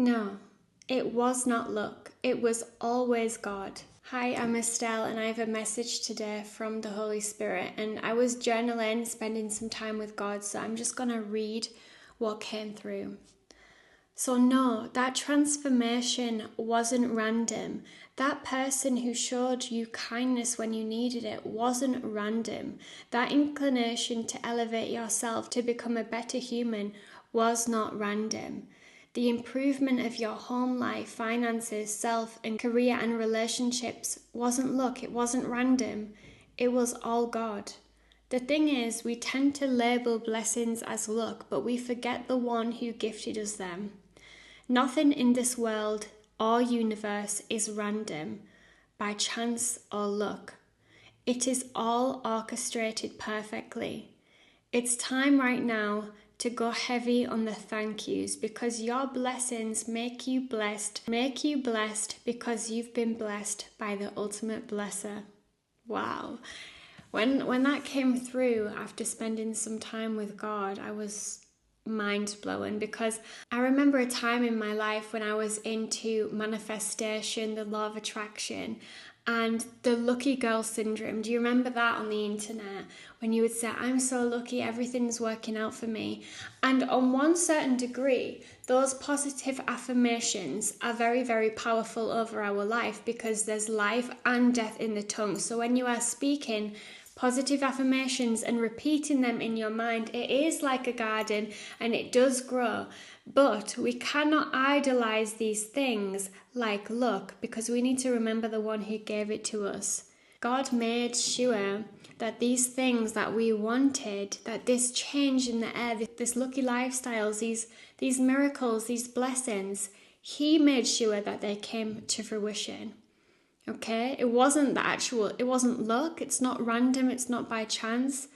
No, it was not luck. It was always God. Hi, I'm Estelle, and I have a message today from the Holy Spirit. And I was journaling, spending some time with God, so I'm just going to read what came through. So no, that transformation wasn't random. That person who showed you kindness when you needed it wasn't random. That inclination to elevate yourself to become a better human was not random. The improvement of your home life, finances, self and career and relationships wasn't luck, it wasn't random. It was all God. The thing is, we tend to label blessings as luck, but we forget the one who gifted us them. Nothing in this world or universe is random, by chance or luck. It is all orchestrated perfectly. It's time right now to go heavy on the thank yous, because your blessings make you blessed because you've been blessed by the ultimate blesser. Wow. When that came through after spending some time with God, I was mind-blowing, because I remember a time in my life when I was into manifestation, the law of attraction, and the lucky girl syndrome. Do you remember that on the internet? When you would say, I'm so lucky, everything's working out for me. And on one certain degree, those positive affirmations are very, very powerful over our life, because there's life and death in the tongue. So when you are speaking positive affirmations and repeating them in your mind, it is like a garden and it does grow. But we cannot idolize these things like luck, because we need to remember the one who gave it to us. God made sure that these things that we wanted, that this change in the air, this lucky lifestyles, these miracles, these blessings, He made sure that they came to fruition. Okay, it wasn't luck, it's not random, it's not by chance,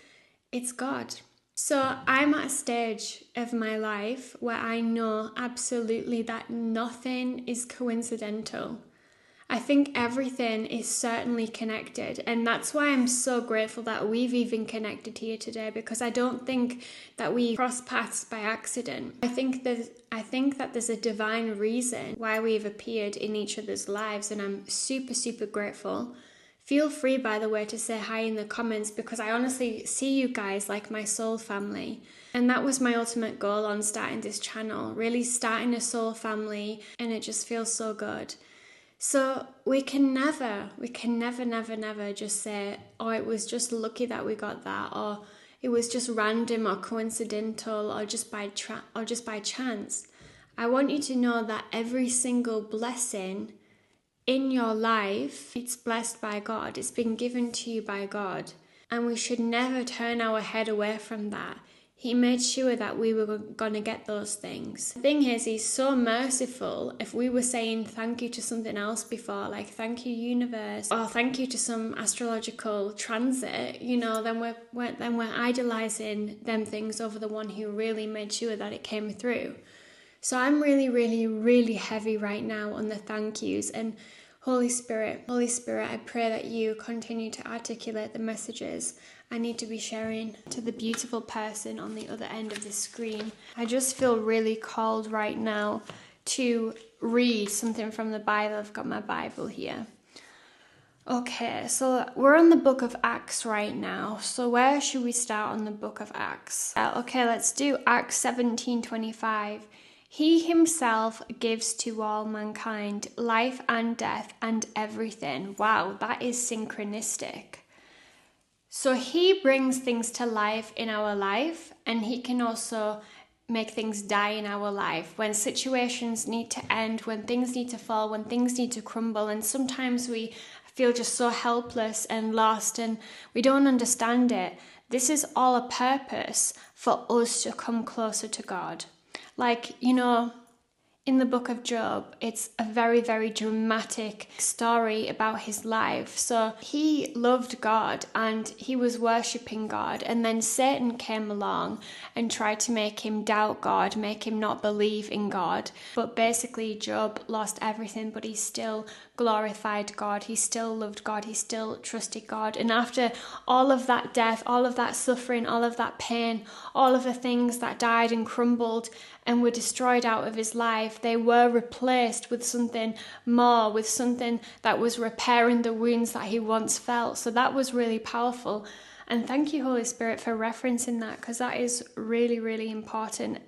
it's God. So I'm at a stage of my life where I know absolutely that nothing is coincidental. I think everything is certainly connected, and that's why I'm so grateful that we've even connected here today, because I don't think that we cross paths by accident. I think that there's a divine reason why we've appeared in each other's lives, and I'm super, super grateful. Feel free, by the way, to say hi in the comments, because I honestly see you guys like my soul family. And that was my ultimate goal on starting this channel, really starting a soul family, and it just feels so good. So we can never just say, oh, it was just lucky that we got that, or it was just random or coincidental, or just by chance. I want you to know that every single blessing in your life, it's blessed by God. It's been given to you by God. And we should never turn our head away from that. He made sure that we were going to get those things. The thing is, He's so merciful. If we were saying thank you to something else before, like thank you universe, or thank you to some astrological transit, then we're idolizing them things over the one who really made sure that it came through. So I'm really, really, really heavy right now on the thank yous. And Holy Spirit, I pray that you continue to articulate the messages I need to be sharing to the beautiful person on the other end of the screen. I just feel really called right now to read something from the Bible. I've got my Bible here. Okay, so we're on the book of Acts right now. So where should we start on the book of Acts? Okay, let's do Acts 17:25. He Himself gives to all mankind life and death and everything. Wow, that is synchronistic. So He brings things to life in our life, and He can also make things die in our life. When situations need to end, when things need to fall, when things need to crumble, and sometimes we feel just so helpless and lost and we don't understand it. This is all a purpose for us to come closer to God. Like, in the book of Job, it's a very, very dramatic story about his life. So he loved God and he was worshipping God, and then Satan came along and tried to make him doubt God, make him not believe in God. But basically Job lost everything, but he still glorified God, he still loved God, he still trusted God. And after all of that death, all of that suffering, all of that pain, all of the things that died and crumbled and were destroyed out of his life, life, they were replaced with something more, with something that was repairing the wounds that he once felt. So that was really powerful. And thank you, Holy Spirit, for referencing that, because that is really, really important.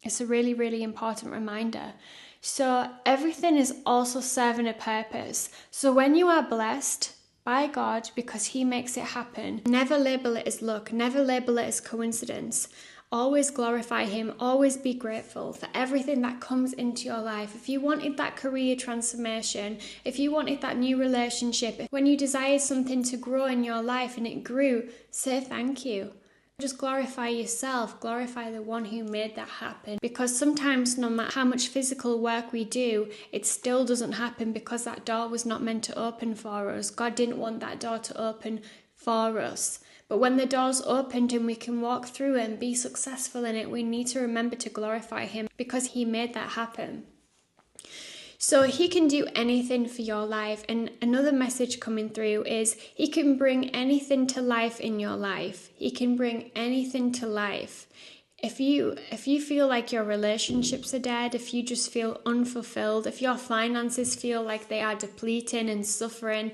It's a really, really important reminder. So everything is also serving a purpose. So when you are blessed by God because he makes it happen, never label it as luck, never label it as coincidence. Always glorify him, always be grateful for everything that comes into your life. If you wanted that career transformation, if you wanted that new relationship, when you desired something to grow in your life and it grew, say thank you. Just glorify yourself, glorify the one who made that happen. Because sometimes no matter how much physical work we do, it still doesn't happen because that door was not meant to open for us. God didn't want that door to open for us. But when the door's opened and we can walk through it and be successful in it, we need to remember to glorify him because he made that happen. So he can do anything for your life. And another message coming through is he can bring anything to life in your life. He can bring anything to life. If you feel like your relationships are dead, if you just feel unfulfilled, if your finances feel like they are depleting and suffering,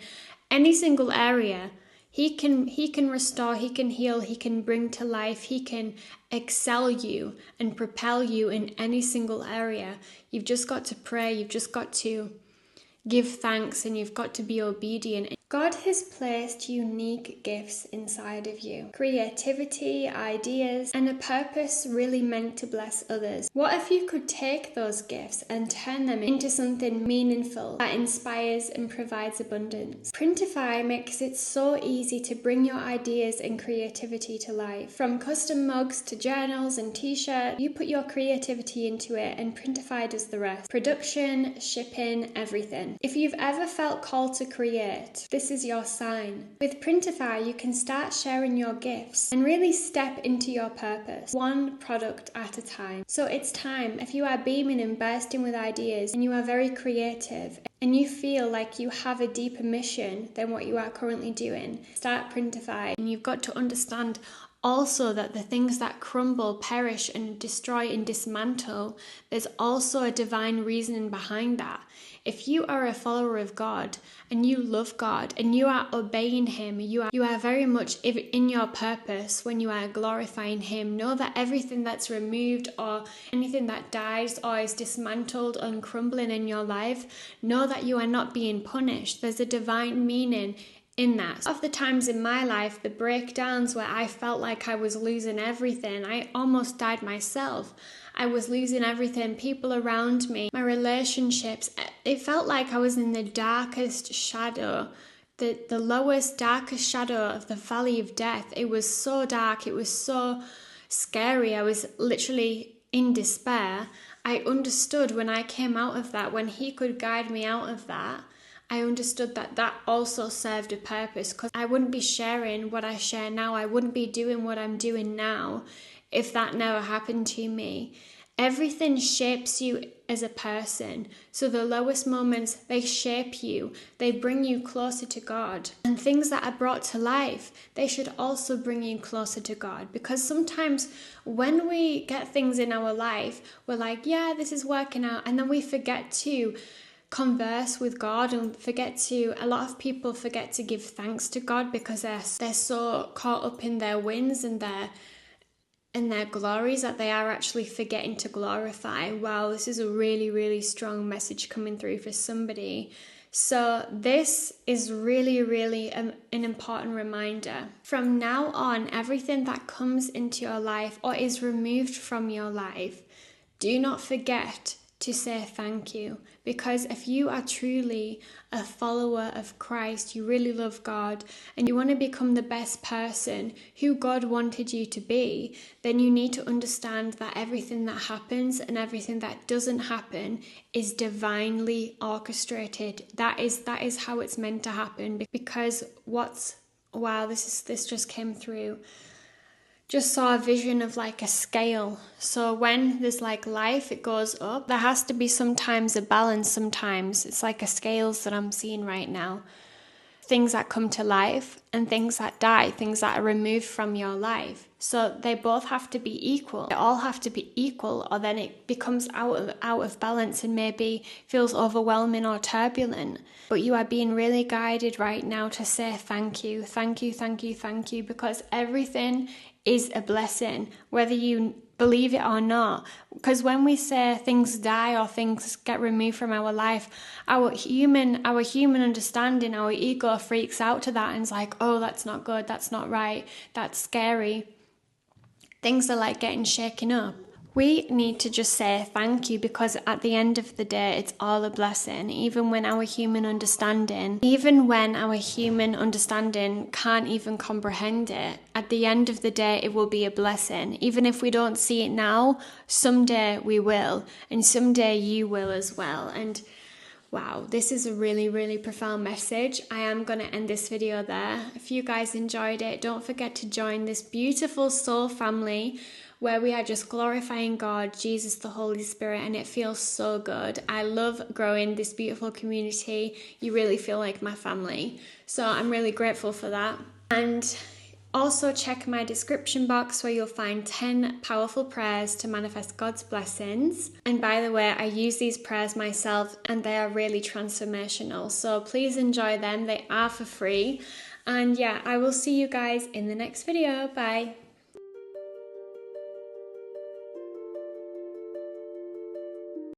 any single area, he can restore, he can heal, he can bring to life, he can excel you and propel you in any single area. You've just got to pray, you've just got to give thanks, and you've got to be obedient. God has placed unique gifts inside of you. Creativity, ideas, and a purpose really meant to bless others. What if you could take those gifts and turn them into something meaningful that inspires and provides abundance? Printify makes it so easy to bring your ideas and creativity to life. From custom mugs to journals and t-shirts, you put your creativity into it and Printify does the rest. Production, shipping, everything. If you've ever felt called to create, this is your sign. With Printify, you can start sharing your gifts and really step into your purpose, one product at a time. So it's time. If you are beaming and bursting with ideas and you are very creative and you feel like you have a deeper mission than what you are currently doing, start Printify. And you've got to understand also that the things that crumble, perish, and destroy and dismantle, there's also a divine reasoning behind that. If you are a follower of God and you love God and you are obeying him, you are very much in your purpose when you are glorifying him. Know that everything that's removed or anything that dies or is dismantled and crumbling in your life, know that you are not being punished. There's a divine meaning in that. Of the times in my life, the breakdowns where I felt like I was losing everything, I almost died myself. I was losing everything, people around me, my relationships. It felt like I was in the darkest shadow, the lowest, darkest shadow of the valley of death. It was so dark, it was so scary. I was literally in despair. I understood when I came out of that, when he could guide me out of that, I understood that also served a purpose, because I wouldn't be sharing what I share now. I wouldn't be doing what I'm doing now if that never happened to me. Everything shapes you as a person. So the lowest moments, they shape you. They bring you closer to God. And things that are brought to life, they should also bring you closer to God. Because sometimes when we get things in our life, we're like, yeah, this is working out. And then we forget to converse with God and a lot of people forget to give thanks to God because they're so caught up in their wins and their glories that they are actually forgetting to glorify. Wow, this is a really, really strong message coming through for somebody. So this is really, really an important reminder. From now on, everything that comes into your life or is removed from your life, do not forget to say thank you, because if you are truly a follower of Christ, you really love God and you want to become the best person who God wanted you to be, then you need to understand that everything that happens and everything that doesn't happen is divinely orchestrated. That is how it's meant to happen. Because this just came through. Just saw a vision of like a scale. So when there's like life, it goes up. There has to be sometimes a balance sometimes. It's like a scales that I'm seeing right now. things that come to life and things that die, things that are removed from your life. So they both have to be equal. They all have to be equal, or then it becomes out of balance and maybe feels overwhelming or turbulent. But you are being really guided right now to say thank you, thank you, thank you, thank you, because everything is a blessing, whether you believe it or not. Because when we say things die or things get removed from our life, our human understanding, our ego freaks out to that and is like, oh, that's not good, that's not right, that's scary. Things are like getting shaken up. We need to just say thank you, because at the end of the day, it's all a blessing. Even when our human understanding can't even comprehend it, at the end of the day, it will be a blessing. Even if we don't see it now, someday we will, and someday you will as well. And wow, this is a really, really profound message. I am going to end this video there. If you guys enjoyed it, don't forget to join this beautiful soul family where we are just glorifying God, Jesus, the Holy Spirit, and it feels so good. I love growing this beautiful community. You really feel like my family. So I'm really grateful for that. And also check my description box where you'll find 10 powerful prayers to manifest God's blessings. And by the way, I use these prayers myself and they are really transformational. So please enjoy them. They are for free. And yeah, I will see you guys in the next video. Bye.